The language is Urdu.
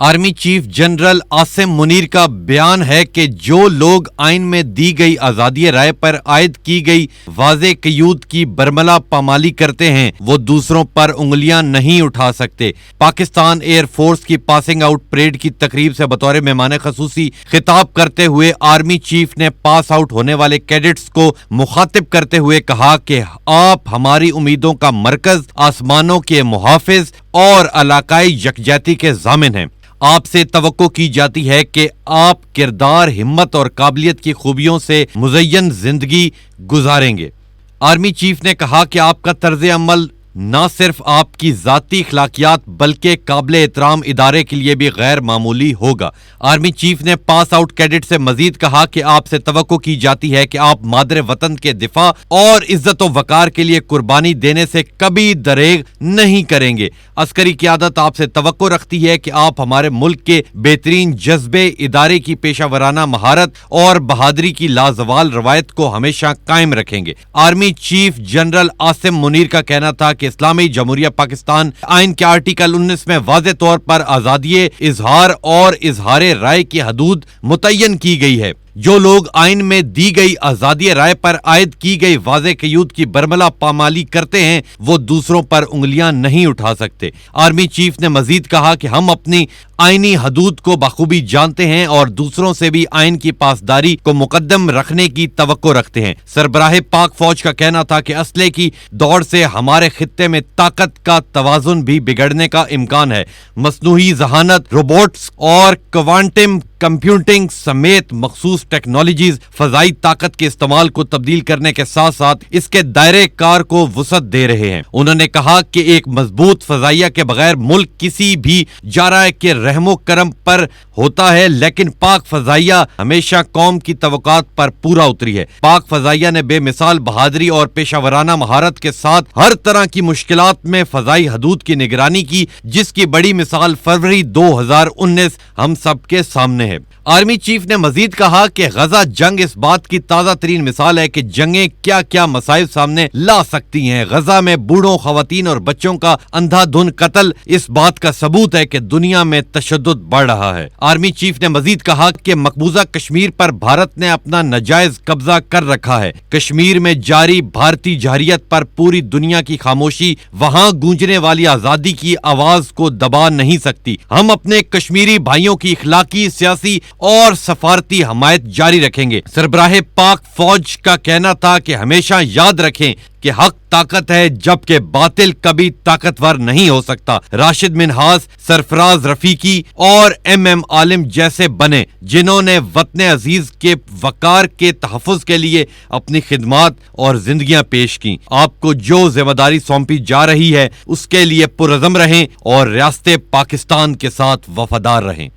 Army chief general Asim Munir کا بیان ہے کہ جو لوگ آئین میں دی گئی آزادی رائے پر عائد کی گئی واضح قیود کی برملا پامالی کرتے ہیں وہ دوسروں پر انگلیاں نہیں اٹھا سکتے۔ پاکستان ایئر فورس کی پاسنگ آؤٹ پریڈ کی تقریب سے بطور مہمان خصوصی خطاب کرتے ہوئے آرمی چیف نے پاس آؤٹ ہونے والے کیڈٹس کو مخاطب کرتے ہوئے کہا کہ آپ ہماری امیدوں کا مرکز، آسمانوں کے محافظ اور علاقائی یکجہتی کے ضامن ہیں۔ آپ سے توقع کی جاتی ہے کہ آپ کردار، ہمت اور قابلیت کی خوبیوں سے مزین زندگی گزاریں گے۔ آرمی چیف نے کہا کہ آپ کا طرز عمل نہ صرف آپ کی ذاتی اخلاقیات بلکہ قابل احترام ادارے کے لیے بھی غیر معمولی ہوگا۔ آرمی چیف نے پاس آؤٹ کیڈٹ سے مزید کہا کہ آپ سے توقع کی جاتی ہے کہ آپ مادر وطن کے دفاع اور عزت و وقار کے لیے قربانی دینے سے کبھی دریغ نہیں کریں گے۔ عسکری قیادت آپ سے توقع رکھتی ہے کہ آپ ہمارے ملک کے بہترین جذبے، ادارے کی پیشہ ورانہ مہارت اور بہادری کی لازوال روایت کو ہمیشہ قائم رکھیں گے۔ Army chief general Asim Munir کا کہنا تھا کہ اسلامی جمہوریہ پاکستان آئین کے آرٹیکل 19 میں واضح طور پر آزادی اظہار اور اظہار رائے کی حدود متعین کی گئی ہے۔ جو لوگ آئین میں دی گئی آزادی رائے پر عائد کی گئی واضح قیود کی برملا پامالی کرتے ہیں وہ دوسروں پر انگلیاں نہیں اٹھا سکتے۔ آرمی چیف نے مزید کہا کہ ہم اپنی آئینی حدود کو بخوبی جانتے ہیں اور دوسروں سے بھی آئین کی پاسداری کو مقدم رکھنے کی توقع رکھتے ہیں۔ سربراہ پاک فوج کا کہنا تھا کہ اسلحے کی دوڑ سے ہمارے خطے میں طاقت کا توازن بھی بگڑنے کا امکان ہے۔ مصنوعی ذہانت، روبوٹس اور کوانٹم کمپیوٹنگ سمیت مخصوص ٹیکنالوجیز فضائی طاقت کے استعمال کو تبدیل کرنے کے ساتھ ساتھ اس کے دائرے کار کو وسعت دے رہے ہیں۔ انہوں نے کہا کہ ایک مضبوط فضائیہ کے بغیر ملک کسی بھی جارحہ کے رحم و کرم پر ہوتا ہے، لیکن پاک فضائیہ ہمیشہ قوم کی توقعات پر پورا اتری ہے۔ پاک فضائیہ نے بے مثال بہادری اور پیشہ ورانہ مہارت کے ساتھ ہر طرح کی مشکلات میں فضائی حدود کی نگرانی کی، جس کی بڑی مثال فروری 2019 ہم سب کے سامنے ہے۔ آرمی چیف نے مزید کہا کہ غزہ جنگ اس بات کی تازہ ترین مثال ہے کہ جنگیں کیا کیا مصائب سامنے لا سکتی ہیں۔ غزہ میں بوڑھوں، خواتین اور بچوں کا اندھا دھند قتل اس بات کا ثبوت ہے کہ دنیا میں تشدد بڑھ رہا ہے۔ آرمی چیف نے مزید کہا کہ مقبوضہ کشمیر پر بھارت نے اپنا ناجائز قبضہ کر رکھا ہے۔ کشمیر میں جاری بھارتی جارحیت پر پوری دنیا کی خاموشی وہاں گونجنے والی آزادی کی آواز کو دبا نہیں سکتی۔ ہم اپنے کشمیری بھائیوں کی اخلاقی، سیاسی اور سفارتی حمایت جاری رکھیں گے۔ سربراہ پاک فوج کا کہنا تھا کہ ہمیشہ یاد رکھیں کہ حق طاقت ہے جبکہ باطل کبھی طاقتور نہیں ہو سکتا۔ راشد منہاس، سرفراز رفیقی اور ایم عالم جیسے بنے جنہوں نے وطن عزیز کے وقار کے تحفظ کے لیے اپنی خدمات اور زندگیاں پیش کی۔ آپ کو جو ذمہ داری سونپی جا رہی ہے اس کے لیے پرعزم رہیں اور ریاست پاکستان کے ساتھ وفادار رہیں۔